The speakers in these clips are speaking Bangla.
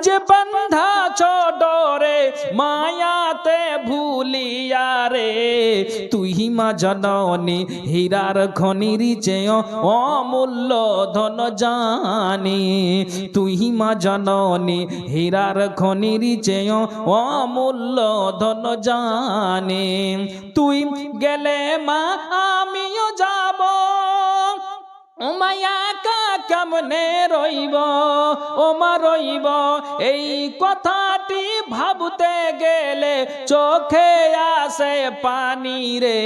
যে বান্ধাছ ডরে মায়াতে ভুলিয়া রে, তুই মা জননী হীরার খনির চেয়ে অমূল্য ধন জানি, তুই মা জননী হীরার খনির চেয়ে অমূল্য ধন জানি। তুই গেলে মা আমিও যাব, ও মায়া কেমনে রইব, ও মা রইব, এই কথাটি ভাবতে গেলে চোখে আসে পানি রে,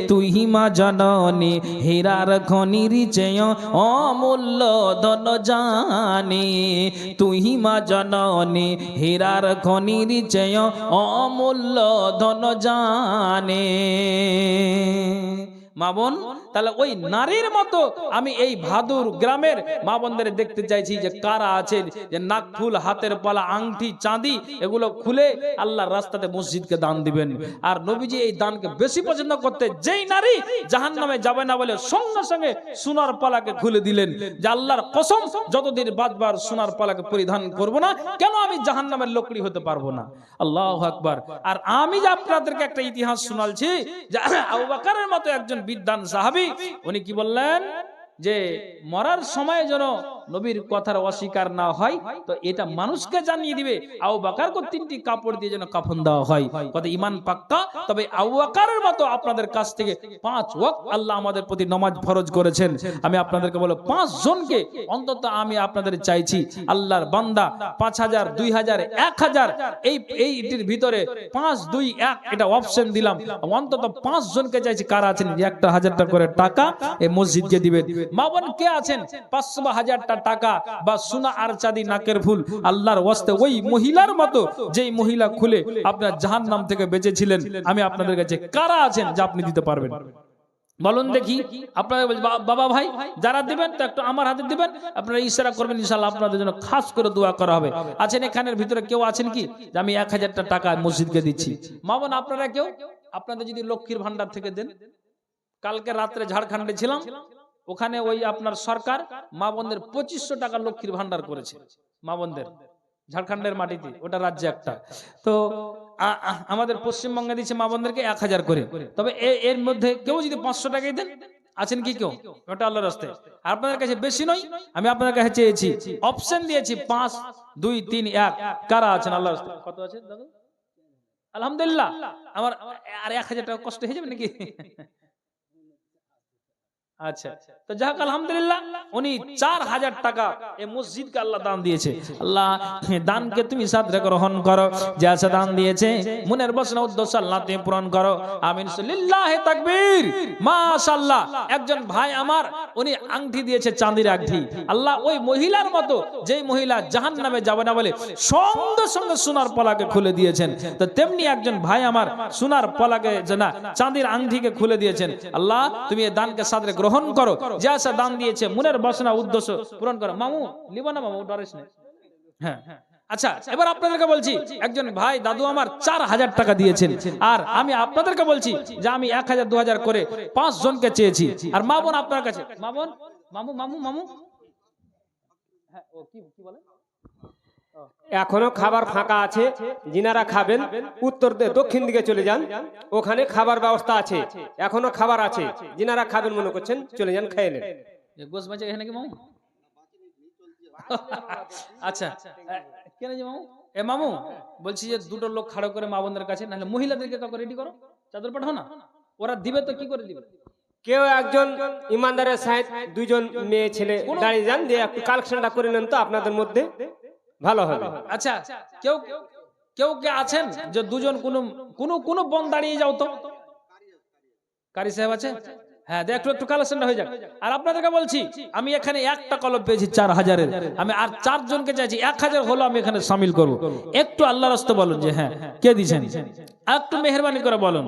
তুই মা জননী হীরার খনির চেয়ে অমূল্য ধন জানি, তুই মা জননী হীরার খনির চেয়ে অমূল্য ধন জানে। মা বোন, তাহলে ওই নারীর মতো আমি এই ভাদুর গ্রামের মা বোনদের দেখতে চাইছি যে কারা আছেন যে নাকফুল, হাতের পলা, আংটি, চাঁদি এগুলো খুলে আল্লাহর রাস্তাতে মসজিদকে দান দিবেন। আর নবীজি এই দানকে বেশি পছন্দ করতে, যেই নারী জাহান্নামে যাবে না বলে সঙ্গে সঙ্গে সোনার পালাকে খুলে দিলেন যে আল্লাহর কসম যতদিন বাঁচবার সোনার পালাকে পরিধান করব না, কেন আমি জাহান্নামের লোকড়ি হতে পারবো না। আল্লাহু আকবার। আর আমি যে আপনাদেরকে একটা ইতিহাস শোনালছি যে আবু বকরের মতো একজন বিদ্বান সাহাবী, উনি কি বললেন যে মরার সময় যেন নবীর কথার অস্বীকার না হয়, তো এটা মানুষকে জানিয়ে দিবে আবু বকরকে 3টি কাপড় দিয়ে যেন কাফন দেওয়া হয়। কত ঈমান পাক্কা। তবে আবু বকরের মতো আপনাদের কাছ থেকে 5 ওয়াক্ত আল্লাহ আমাদের প্রতি নামাজ ফরজ করেছেন। আমি আপনাদেরকে বলবো 5 জনকে অন্তত আমি আপনাদের চাইছি, আল্লাহর বান্দা 5000, 2000, 1000, এইটির ভিতরে 5, 2, 1 এটা অপশন দিলাম, অন্তত 5 জনকে চাইছি কারা আছেন 1000 টাকা করে টাকা এই মসজিদকে দিবেন। মা বোন কে আছেন 500 বা 1000 টাকা বা সোনা আর চাঁদি, নাকের ফুল আল্লাহর ওয়াস্তে ওই মহিলার মতো যেই মহিলা খুলে আপনার জাহান্নাম থেকে বেঁচেছিলেন, আমি আপনাদের কাছে কারা আছেন যা আপনি দিতে পারবেন বলুন দেখি। আপনারা বাবা ভাই যারা দিবেন তো একটু আমার হাতে দিবেন, আপনারা ইশারা করবেন, ইনশাআল্লাহ আপনাদের জন্য খাস করে দোয়া করা হবে। আছেন এখানের ভিতরে কেউ আছেন কি যে আমি 1000 টাকা মসজিদকে দিচ্ছি? মা বোন আপনারা কেউ আপনাদের যদি লক্ষ্মীর ভান্ডার থেকে দেন। কালকে রাত্রে ঝাড়খণ্ডে ছিলাম, ওখানে ওই আপনার সরকার মা বোনদের 2500 টাকা লক্ষ্মীর ভান্ডার করেছে মা বোনদের, ঝাড়খণ্ডের মাটিতে, ওটা রাজ্যে একটা। তো আমাদের পশ্চিমবঙ্গে দিচ্ছে মা বোনদেরকে 1000 করে। তবে এর মধ্যে কেউ যদি 500 টাকাই দেন, আছেন কি কেউ? ওটা আল্লাহর রাস্তায়। আপনাদের কাছে বেশি নয়, আমি আপনাদের কাছে চেয়েছি, অপশন দিয়েছি 5, 2, 3, 1 কারা আছেন আল্লাহর রাস্তায়? কত আছে দাদা? আলহামদুলিল্লাহ। আমার আর 1000 টাকা কষ্ট হয়ে যাবে নাকি? আচ্ছা, তো যাক আলহামদুলিল্লাহ, উনি 4000 টাকা এই মসজিদকে আল্লাহ দান দিয়েছে। আল্লাহ দানকে তুমি সাদরে গ্রহণ করো, যা দান দিয়েছে মনের বাসনা উদ্দেশ্য আল্লাহ তুমি পূরণ করো। আমিন, লিল্লাহি তাকবীর। মাশাআল্লাহ। একজন ভাই আমার উনি আংটি দিয়েছে, চাঁদির আংটি। আল্লাহ ওই মহিলার মতো যেই মহিলা জাহান্নামে যাবে না বলে সঙ্গে সঙ্গে সোনার পলাকে খুলে দিয়েছেন, তো তেমনি একজন ভাই আমার সোনার পলাকে না চাঁদির আংটিকে খুলে দিয়েছেন। আল্লাহ তুমি এই দানকে সাদরে গ্রহণ করো, যা দান দিয়েছে মনের বাসনা উদ্দেশ্য পূরণ করো। মামু লিব না, মামু ডরিস না। হ্যাঁ, আচ্ছা এবার আপনাদেরকে বলছি, একজন ভাই দাদু আমার 4000 টাকা দিয়েছেন, আর আমি আপনাদেরকে বলছি যে আমি 1000, 2000 করে 5 জনকে চেয়েছি। আর মা বোন আপনার কাছে, মা বোন, মামু মামু মামু, হ্যাঁ ও কি বলে, এখনো খাবার ফাঁকা আছে, যিনারা খাবেন উত্তর দক্ষিণ দিকে চলে যান, ওখানে খাবার ব্যবস্থা আছে, এখনো খাবার আছে, যিনারা খাবেন মনে করছেন চলে যান, খেয়ে নেন। গোস বাজে এখানে কি মামু? আচ্ছা কেন যে মামু, এ মামু বলছি যে 2টো লোক খাড়ো করে মা বোনদের কাছে, নাহলে মহিলাদেরকে কাউকে রেডি করো, চাদর পাঠাও না, ওরা দিবে তো কি করে দিবে? কেউ একজন ইমানদারের সাথে 2 জন মেয়ে ছেলে দাঁড়িয়ে যান, দিয়ে একটু কালেকশনটা করে নেন তো আপনাদের মধ্যে, ভালো হবে। আচ্ছা কেউ কেউ কে আছেন যে 2 জন কোন বোন দাঁড়িয়ে যাও তো? কারি সাহেব আছে? হ্যাঁ, দেখো একটু কালেকশনটা হয়ে যাক। আর আপনাদেরকে বলছি আমি এখানে একটা কলম পেয়েছি 4000-এর, আমি আর 4 জনকে চাইছি 1000 হলো আমি এখানে শামিল করব। একটু আল্লাহর রাস্তে বলুন যে হ্যাঁ কে দিয়েছেন, একটু মেহেরবানি করে বলুন।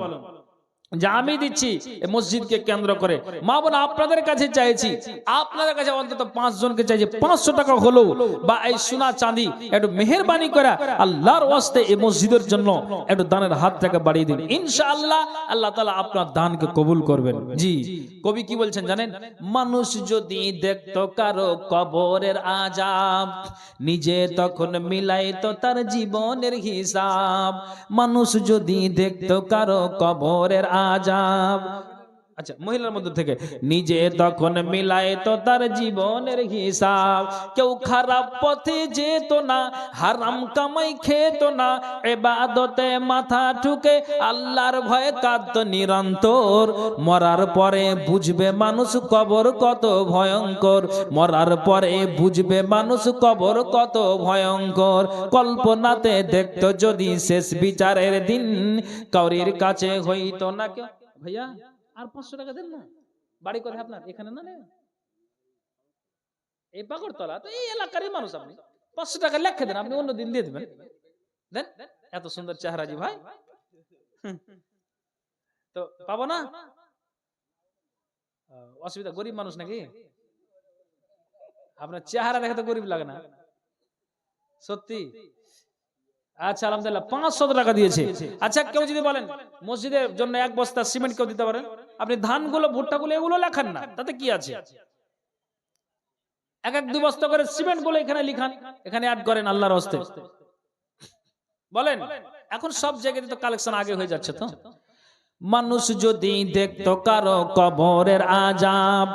যে আমি দিচ্ছি এই মসজিদকে কেন্দ্র করে। মা বোন আপনাদের কাছে চাইছি, আপনাদের কাছে অন্তত 5 জনকে চাইছি 500 টাকা হলো বা এই সোনা চাঁদি একটু মেহেরবানি করে আল্লাহর ওয়াস্তে এই মসজিদের জন্য একটু দানের হাতটাকে বাড়িয়ে দিন। ইনশাআল্লাহ আল্লাহ তাআলা আপনার দানকে কবুল করবেন। জি, কবি কি বলছেন জানেন? মানুষ যদি দেখতো কারো কবরের আযাব, নিজে তখন মিলাইতো তার জীবনের হিসাব। মানুষ যদি দেখতো কারো কবরের আযাব, আচ্ছা মহিলার মধ্যে থেকে, নিজে তখন মিলাইতো তার জীবনের হিসাব। কেউ খারাপ পথে যেত না, হারাম কামাই খেত না, ইবাদতে মাথা ঠুকে আল্লাহর ভয়ে কাঁদতো নিরন্তর। মরার পরে বুঝবে মানুষ কবর কত ভয়ঙ্কর, মরার পরে বুঝবে মানুষ কবর কত ভয়ঙ্কর। কল্পনাতে দেখতো যদি শেষ বিচারের দিন, কাউরির কাছে হইতো না কেউ। ভাইয়া আর 500 টাকা দেন না। বাড়ি কোথায় আপনার? এখানে না, এই পাগড়তলা, তো এই এলাকারই মানুষ। আপনি 500 টাকা লেখে দেন, আপনি অন্য দিন দিয়ে দেবেন। দেন, এত সুন্দর চেহারা জি ভাই, তো পাবো না। অসুবিধা, গরিব মানুষ নাকি? আপনার চেহারা দেখে তো গরিব লাগে না সত্যি। আচ্ছা আলহামদুলিল্লাহ 500 টাকা দিয়েছে। আচ্ছা কেউ যদি বলেন মসজিদের জন্য 1 বস্তা সিমেন্ট কেউ দিতে পারেন, আপনি ধানগুলো ভুট্টাগুলো এগুলো লেখান না, তাতে কি আছে? 1-2 বস্তা করে সিমেন্ট গুলো এখানে লিখান, এখানে অ্যাড করেন আল্লাহর হস্তে। বলেন, এখন সব জায়গায় তো কালেকশন আগে হয়ে যাচ্ছে। তো মানুষ যদি দেখতো কারো কবরের আযাব,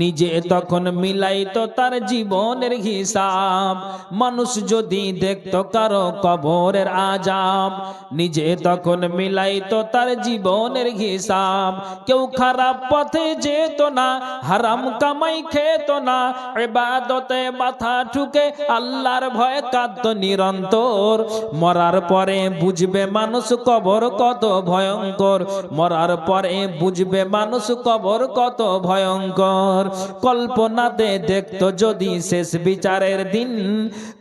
নিজে তখন মিলাইতো তার জীবনের হিসাব। মানুষ যদি দেখতো কারো কবরের আযাব, নিজে তখন মিলাইতো তার জীবনের হিসাব। কেউ খারাপ পথে যেত না, হারাম কামাই খেত না, ইবাদতে মাথা ঠুকে আল্লাহর ভয়ে কাঁদতো নিরন্তর। মরার পরে বুঝবে মানুষ কবর কত ভয়ঙ্কর, মরার পরে বুঝবে মানুষ কবর কত ভয়ঙ্কর। কল্পনাতে দেখতো যদি শেষ বিচারের দিন,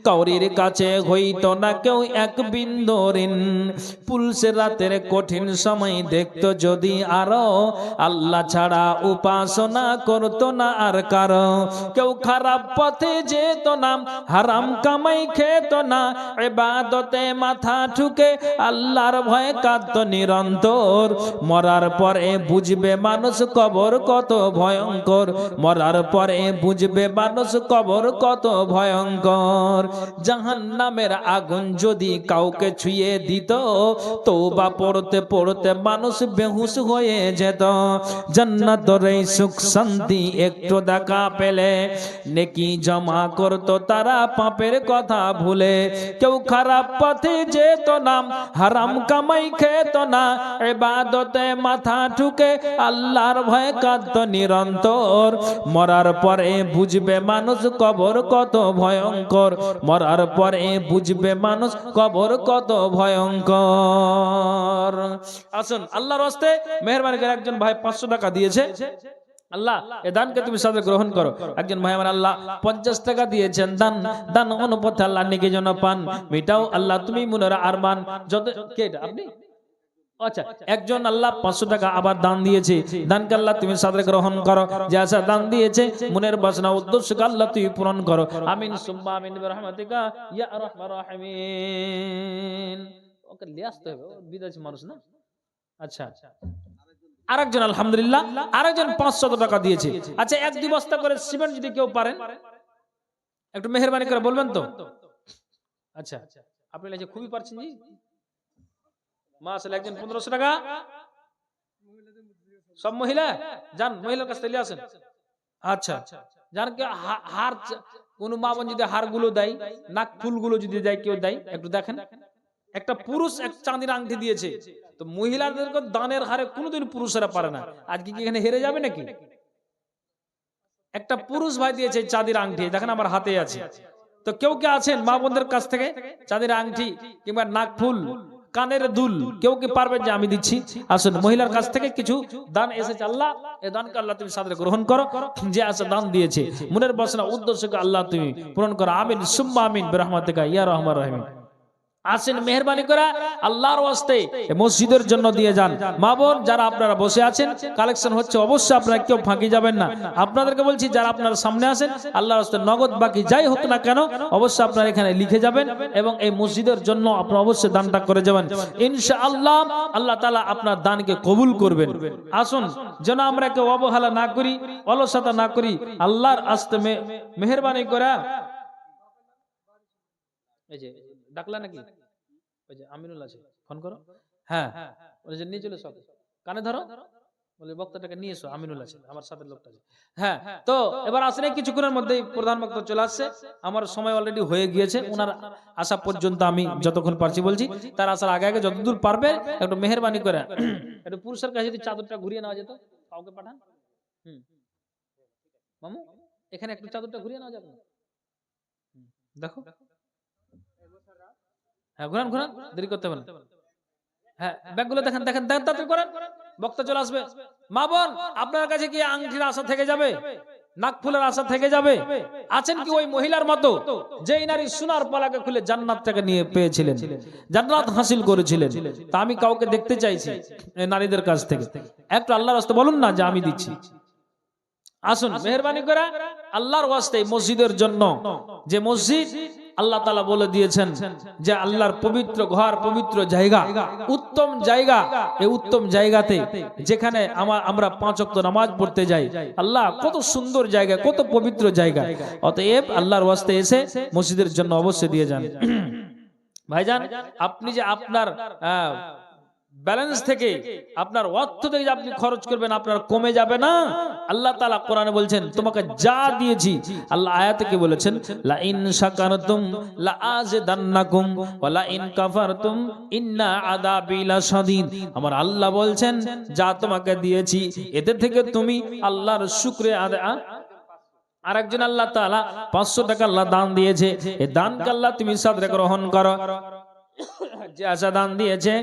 কাউরির কাছে হইতো না কেউ এক বিন্দু ঋণ। পুলসের রাতের কঠিন সময় দেখতো যদি আরো, আল্লাহ ছাড়া উপাসনা করতো না আর কারো। কেউ খারাপ পথে যেত না, হারাম কামাই খেত না, ইবাদতে মাথা ঠুকে আল্লাহর ভয়ে কাঁদতো নিরন্তর। মরার পরে বুঝবে মানুষ কবর কত ভয়ঙ্কর, মরার পরে বুঝবে মানুষ কবর কত ভয়ঙ্কর। জাহান্নামের আগুন যদি কাউকে ছুঁয়ে দিত, তওবা পড়তে পড়তে মানুষ বেহুশ হয়ে যেত। জান্নাতের এই সুখ শান্তি একটু দেখা পেলে, নেকি জমা করত তারা পাপের কথা ভুলে। কেউ খারাপ পথে যেত না, হারাম কামাই খেত না, ইবাদতে মাথা ঠুকে আল্লাহর ভয়ে কাঁদতো নিরন্তর। মরার পরে বুঝবে মানুষ কবর কত ভয়ঙ্কর, মরার পরে বুঝবে মানুষ কবর কত ভয়ঙ্কর। আসুন আল্লাহর হস্তে মেহেরবানি করে, একজন ভাই 500 টাকা দিয়েছে। আল্লাহ এ দানকে তুমি সাথে গ্রহণ করো। একজন ভাই আমার আল্লাহ 50 টাকা দিয়েছেন, দান দান অনুপথে আল্লাহ নেকি যেন পান, মিটাও আল্লাহ তুমি মনের আরমান। যত কে এটা আপনি? আচ্ছা, একজন আল্লাহ 500 টাকা আবার দান দিয়েছে, দানকে আল্লাহ তুমি সাদরে গ্রহণ করো। যে আশা দান দিয়েছে মনের বাসনা উদ্দেশ্যকে আল্লাহ তুমি পূরণ করো। আমিন সুম্মা আমিন বিরহমাতিকা ইয়া আরহামার রাহিমিন। ওকে নিয়ে আসতে হবে, বিদেশি মানুষ না। আচ্ছা, আরেকজন আলহামদুলিল্লাহ আরেকজন 500 টাকা দিয়েছে। আচ্ছা 1-2 বস্তা করে সিমেন্ট যদি কেউ পারেন একটু মেহেরবানি করে বলবেন তো। আচ্ছা আপনি লাগছে খুবই পারছেন জি মাশাআল্লাহ। একজন 1500 টাকা, সব মহিলা যান মহিলার কাছ থেকে আসেন। আচ্ছা যান কে হার, কোন মা বোন যদি হারগুলো দেয়, নাক ফুলগুলো যদি দেয়, কেউ দেয় একটু দেখেন। একটা পুরুষ এক চাঁদির আংটি দিয়েছে, তো মহিলাদেরকে দানের হারে কোনোদিন পুরুষেরা পারে না। আজকে কি এখানে হেরে যাবে নাকি? একটা পুরুষ ভাই দিয়েছে চাঁদির আংটি, দেখেন আমার হাতে আছে। তো কেউ কে আছেন মা বোনদের কাছ থেকে চাঁদির আংটি কিংবা নাক ফুল, কানের দুল, কেউ কি পারবে যে আমি দিচ্ছি? আসুন মহিলার কাছ থেকে কিছু দান এসেছে, আল্লাহ এই দানকে আল্লাহ তুমি সাদরে গ্রহণ করো। যে আছে দান দিয়েছে মনের বাসনা উদ্দেশ্যকে আল্লাহ তুমি পূরণ করো। আমিন সুম্মা আমিন বিরহমাতিকা ইয়া আরহামার রাহিমিন। আসেন মেহেরবানি করে আল্লাহর ওয়াস্তে এই মসজিদের জন্য দিয়ে যান। মা বোন যারা আপনারা বসে আছেন, কালেকশন হচ্ছে, অবশ্যই আপনারা কেউ ফাঁকি যাবেন না। আপনাদেরকে বলছি যারা আপনারা সামনে আসেন, আল্লাহর ওয়াস্তে নগদ বাকি যাই হোক না কেন অবশ্যই আপনারা এখানে লিখে যাবেন এবং এই মসজিদের জন্য আপনারা অবশ্যই দানটা করে যাবেন। ইনশাআল্লাহ আল্লাহ তাআলা আপনার দানকে কবুল করবেন। আসুন যেন আমরা কেউ অবহেলা না করি, অলসতা না করি। আল্লাহর আস্তে মেহেরবানি করে এই যে ডাকলা নাকি, ওই যে আমিনুল আছে, ফোন করো। হ্যাঁ, ওই যে নিয়ে চলে সব কানে ধরো, বলে বক্তাটাকে নিয়ে এসো, আমিনুল আছে আমার সাথে লোকটা আছে। হ্যাঁ, তো এবার আসলে কিছুক্ষণের মধ্যেই প্রধান বক্তা চলে আসছে। আমার সময় অলরেডি হয়ে গিয়েছে, ওনার আসা পর্যন্ত আমি যতক্ষণ পারছি বলছি, তার আসার আগে আগে যতদূর পারবে একটু মেহেরবানি করে একটু পুরুষের কাছে যদি চাদরটা ঘুরিয়ে নেওয়া যেত, কাউকে পাঠান। মামু এখানে একটু চাদরটা ঘুরিয়ে নেওয়া যাবে? দেখো, হ্যাঁ ঘুরান ঘুরান, দেরি করতে হবে না। হ্যাঁ ব্যাগগুলো দেখেন দেখেন দেখেন, তাড়াতাড়ি করেন, বক্তা চলে আসবে। মা বোন আপনার কাছে কি আংটির আশা থেকে যাবে, নাকফুলের আশা থেকে যাবে? আছেন কি ওই মহিলার মতো যেই নারী সোনার পলাকে খুলে জান্নাতটাকে নিয়ে পেয়েছিলেন, জান্নাত হাসিল করেছিলেন? তা আমি কাউকে দেখতে চাইছি এই নারীদের কাছ থেকে, একটু আল্লাহর রাস্তায় বলুন না যে আমি দিচ্ছি। আসুন মেহেরবানি করে আল্লাহর ওয়াস্তে মসজিদের জন্য, যে মসজিদ আল্লাহ তাআলা বলে দিয়েছেন যে আল্লাহর পবিত্র ঘর, পবিত্র জায়গা, উত্তম জায়গা। এই উত্তম জায়গাতে যেখানে আমরা 5 ওয়াক্ত নামাজ পড়তে যাই, আল্লাহ কত সুন্দর জায়গা, কত পবিত্র জায়গা। অতএব আল্লাহর ওয়াস্তে এসে মসজিদের জন্য অবশ্যই দিয়ে যান। ভাইজান আপনি যে আপনার ব্যালেন্স থেকে, আপনার অর্থ থেকে আপনি খরচ করবেন, আপনার কমে যাবে না। আল্লাহ তাআলা কোরআনে বলছেন তোমাকে যা দিয়েছি, আল্লাহ আয়াতে কি বলেছেন, লা ইন শাকারতুম লা আযিদান্নাকুম ওয়া লা ইন কাফারতুম ইন্না আযাবি লাশাদীদ। আমার আল্লাহ বলছেন যা তোমাকে দিয়েছি এতে থেকে তুমি আল্লাহর শুকরিয়া আদায়। আরেকজন আল্লাহ তাআলা 500 টাকা আল্লাহ দান দিয়েছে, এই দানকে আল্লাহ তুমি সাদরে গ্রহণ করো। যে আশা দান দিয়েছে,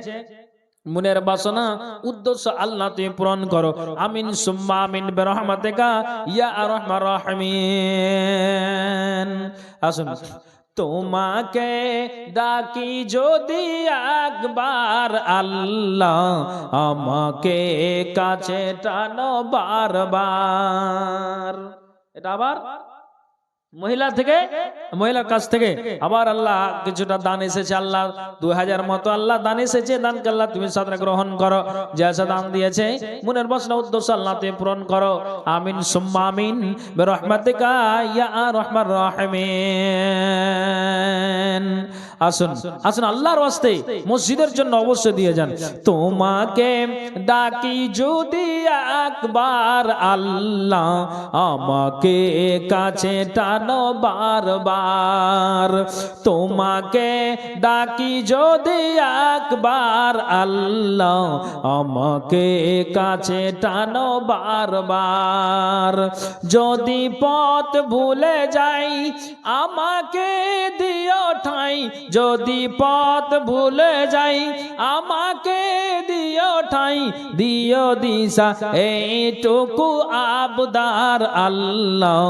মনের বাসনা উদ্দেশ্য আল্লাহ তুমি পূরণ করো। আমিন সুম্মা আমিন বিরহমাতিকা ইয়া আরহামার রাহিমিন। আসুন তোমাকে ডাকি যদি একবার আল্লাহ, আমাকে কাছে টানো বারবার। এটা আবার মহিলার কাছ থেকে আবার আল্লাহ কিছুটা দান এসেছে, আল্লাহ 2000 মতো আল্লাহ দান এসেছে। দানকে আল্লাহ তুমি সাদরে গ্রহণ করো। যে আশা দান দিয়েছে মনের বাসনা উদ্দেশ্য আল্লাহ তুমি পূরণ করো। আমিন সুম্মা আমিন বিরহমাতিকা ইয়া আরহামার রাহিমিন। আসুন আসুন আল্লাহর ওয়াস্তে মসজিদের জন্য অবশ্যই দিয়ে যান। তোমাকে ডাকি যদি একবার আল্লাহ, আমাকে কাছে টানো বারবার। তোমাকে ডাকি যদি একবার আল্লাহ, আমাকে কাছে টানো বারবার। যদি পথ ভুলে যাই আমাকে দিও ঠাই, যদি পথ ভুলে যাই আমাকে দিও ঠাই, দিও দিশা এইটুকু আবদার আল্লাহ,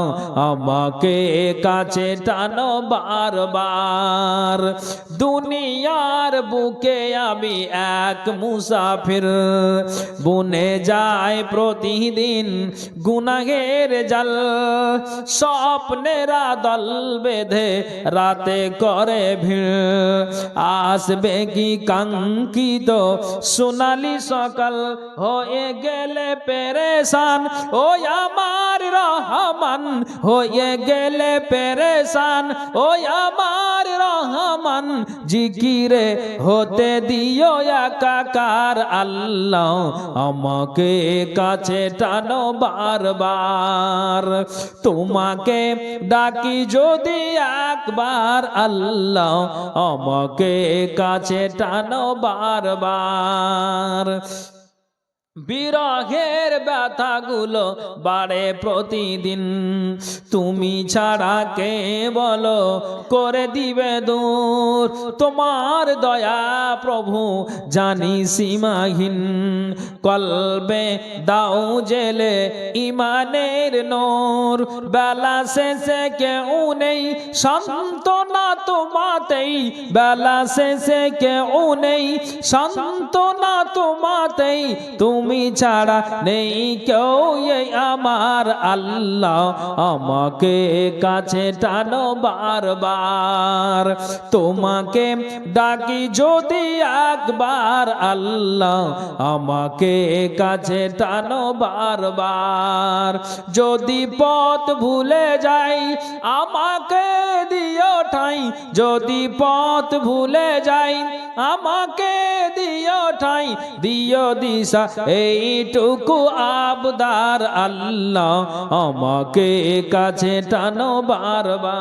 আমাকে কাছে টানো বারবার। দুনিয়ার বুকে আমি এক মুসাফির, বুনে যায় প্রতিদিন গুনাহের জাল। স্বপ্নেরা দল বেঁধে রাতে করে ভিড়, আসবে কি কাঙ্ক্ষিত সোনালি সকাল। হয়ে গেলে পেরেশান ও আমার রহমান, হয়ে গেলে পেরেশান ও আমার রহমান। জিকিরে হতে দিও একাকার আল্লাহ, আমাকে কাছে টানো বারবার। তোমাকে ডাকি যদি একবার আল্লাহ, আমাকে কাছে টানো বারবার। বিরহের ব্যথাগুলো বাড়ে প্রতিদিন, তুমি ছাড়া কে বলো করে দিবে দূর, তোমার দয়া প্রভু জানি সীমাহীন, কলবে দাও জেলে ইমানের নূর, বেলা শেষে কেউ নেই সান্ত্বনা তোমাতেই, বেলা শেষে কেউ নেই সান্ত্বনা তোমাতেই, তুমি ছাড়া নেই কেউ এই আমার আল্লাহ, আমাকে কাছে টানো বারবার, তোমাকে ডাকি যদি একবার আল্লাহ, আমাকে কাছে টানো বারবার, যদি পথ ভুলে যাই আমাকে দিও ঠাই, যদি পথ ভুলে যাই আমাকে দিও ঠাই, দিও দিশা এইটুকু আবদার আল্লাহ, আমাকে কাছে টানো বারবার।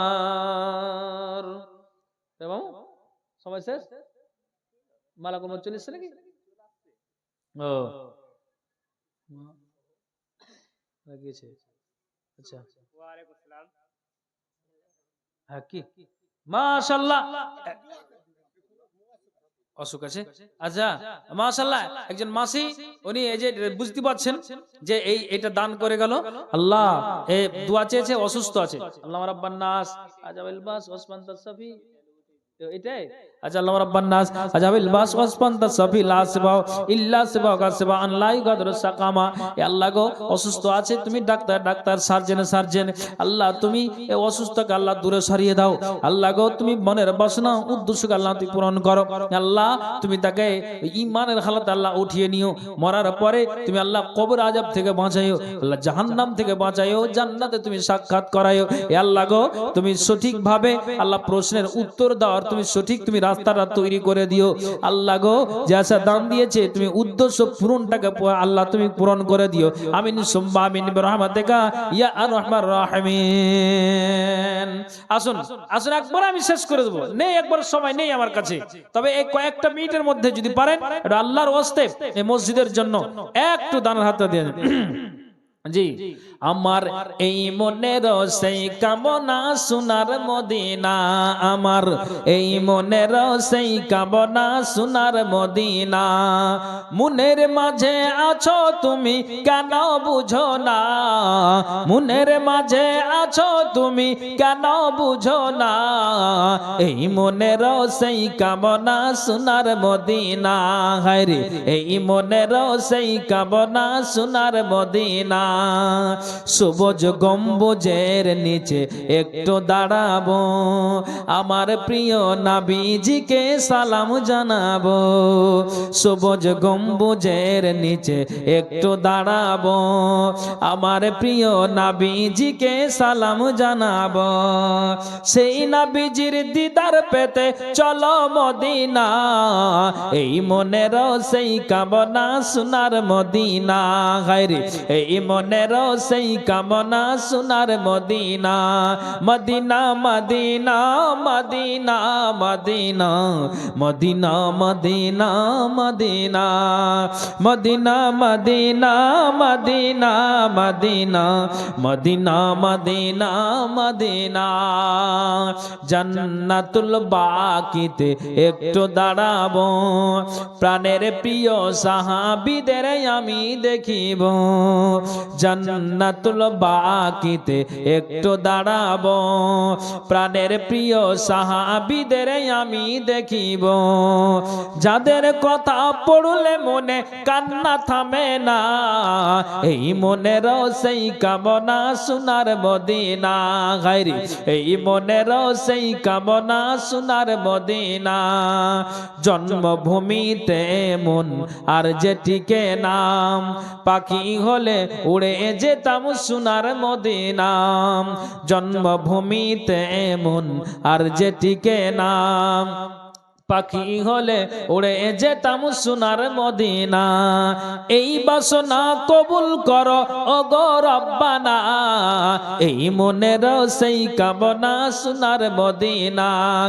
এবং সময় শেষ, মালাকুল মউত চলে এসেছে নাকি? ও গিয়েছে, আচ্ছা হ্যাঁ কি মাশাআল্লাহ অসুখ আছে, আচ্ছা মাশাআল্লাহ একজন মাসি, উনি এই যে বুঝতে পারছেন যে এটা দান করে গেল, আল্লাহ এই দোয়া চেয়েছে, অসুস্থ আছে, আল্লাহ রাব্বান নাস আজাবিল বাস ওসমান তাসফি, এটাই আচ্ছা আল্লাহ রাব্বান নাস আজাবিল বাস ওসমান তাসফি লা সিবা ইল্লা সিবা কাসবা আন লা ইয়াদরু সাকামা, এ আল্লাহ গো অসুস্থ আছে, তুমি ডাক্তার সার্জেন, আল্লাহ তুমি এই অসুস্থকে আল্লাহ দূরে সরিয়ে দাও, আল্লাহ গো তুমি মনের বাসনা উদ্দেশ্যকে আল্লাহ তুমি পূরণ করো, আল্লাহ তুমি তাকে ঈমানের হালাতে আল্লাহ উঠিয়ে নিও, মরার পরে তুমি আল্লাহ কবর আযাব থেকে বাঁচাইও, আল্লাহ জাহান্নাম থেকে বাঁচাইও, জান্নাতে তুমি সাক্ষাৎ করাইও, এ আল্লাহ গো তুমি সঠিকভাবে আল্লাহ প্রশ্নের উত্তর দাও, আর তুমি সঠিক তুমি রাস্তাটা তৈরি করে দিও, আল্লাহ গো যে আশা দান দিয়েছে তুমি উদ্দেশ্য পূরণটাকে আল্লাহ তুমি পূরণ করে দিও, আমিন সুম্মা আমিন বিরহমাতিকা ইয়া আরহামার রাহিমিন। আসুন আসুন একবার আমি শেষ করে দেবো, নেই একবার সময় নেই আমার কাছে, তবে এই কয়েকটা মিনিটের মধ্যে যদি পারেন এটা আল্লাহর ওয়াস্তে এই মসজিদের জন্য একটু দানের হাতে দিয়ে জি, আমার এই মনের সেই কামনা সোনার মদিনা, আমার এই মনের সেই কামনা সোনার মদিনা, মনের মাঝে আছো তুমি কেন বুঝো না, মনের মাঝে আছো তুমি কেন বুঝো না, এই মনের সেই কামনা সোনার মদিনা, হায়রে এই মনের সেই কামনা সোনার মদিনা, সবুজ গম্বুজের নিচে একটু দাঁড়াবো, আমার প্রিয় নবীজিকে সালাম জানাবো, সবুজ গম্বুজের নিচে একটু দাঁড়াবো, আমার প্রিয় নবীজিকে সালাম জানাবো, সেই নবীজির দিদার পেতে চলো মদিনা, এই মনের সেই কামনা সোনার মদিনা, হায়রে এই মনের সেই কামনা সোনার Medina, Medina Medina Medina Medina Medina Medina Medina Medina Medina Medina Medina Medina Medina Medina, জান্নাতুল বাকিতে একটু দাঁড়াবো, প্রাণের প্রিয় সাহাবীদের আমি দেখিব, জান্নাতুল বাকিতে একটু দাঁড়াবো, প্রাণের প্রিয় সাহাবীদের আমি দেখিব, যাদের কথা পড়লে মনে কান্না থামে না, এই মনের সেই কামনা সোনার মদিনা, গায়রি এই মনের সেই কামনা সোনার মদিনা, জন্মভূমিতে মন আর যেটিকে নাম, পাখি হলে উড়ে যেতাম সোনার মদিনা, জন্মভূমিতে মন আর যেটিকে নাম, পাখি হলে উড়ে যেতাম সোনার মদিনা। এই বাসনা কবুল করো ওগো রব্বানা, এই মনের সেই কামনা সোনার মদিনা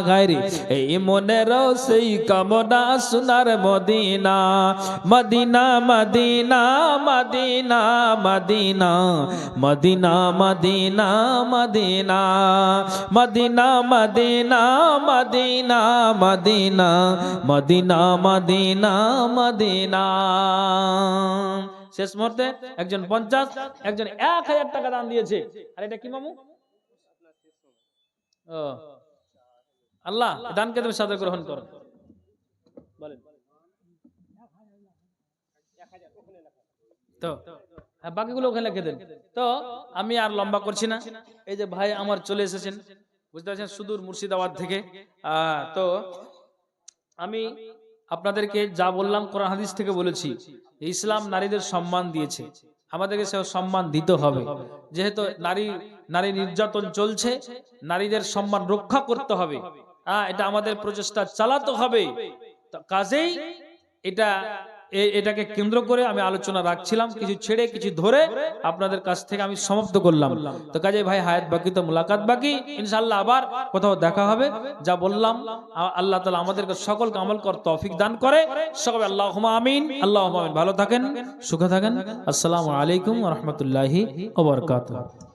গায়রি, এই মনের সেই কামনা সোনার Medina. Medina Medina Medina Medina Medina Medina Medina Medina Medina Medina Medina Medina Medina Medina. শেষ মুহূর্তে একজন 50, একজন 1000 টাকা দান দিয়েছে। আর এটা কি মামু? ও আল্লাহ দানকে তুমি সাদর গ্রহণ করো। বলেন তো বাকিগুলো ওখানে লিখে দেন। তো আমি আর লম্বা করছি না, এই যে ভাই আমার চলে এসেছেন, বুঝতে পারছেন, সুদূর মুর্শিদাবাদ থেকে। তো আমি আপনাদেরকে যা বললাম কোরআন হাদিস থেকে বলেছি। ইসলাম নারীদের সম্মান দিয়েছে, আমাদেরকে সে সম্মান দিতে হবে। যেহেতু নারী নির্যাতন চলছে, নারীদের সম্মান রক্ষা করতে হবে। এটা আমাদের প্রচেষ্টা চালাতে হবে। কাজেই এটাকে কেন্দ্র করে আমি আলোচনা রাখছিলাম, কিছু ছেড়ে কিছু ধরে আপনাদের কাছ থেকে আমি সমাপ্ত করলাম। তো কাজে ভাই হায়াত বাকি, তো মুলাকাত বাকি, ইনশাআল্লাহ আবার কোথাও দেখা হবে। যা বললাম আল্লাহ তাআলা আমাদেরকে সকলকে আমল করার তৌফিক দান করে। সকলে আল্লাহুম্মা আমিন, আল্লাহুম্মা আমিন। ভালো থাকেন, সুখে থাকেন। আসসালামু আলাইকুম ওয়া রাহমাতুল্লাহি ওয়া বারাকাতুহু।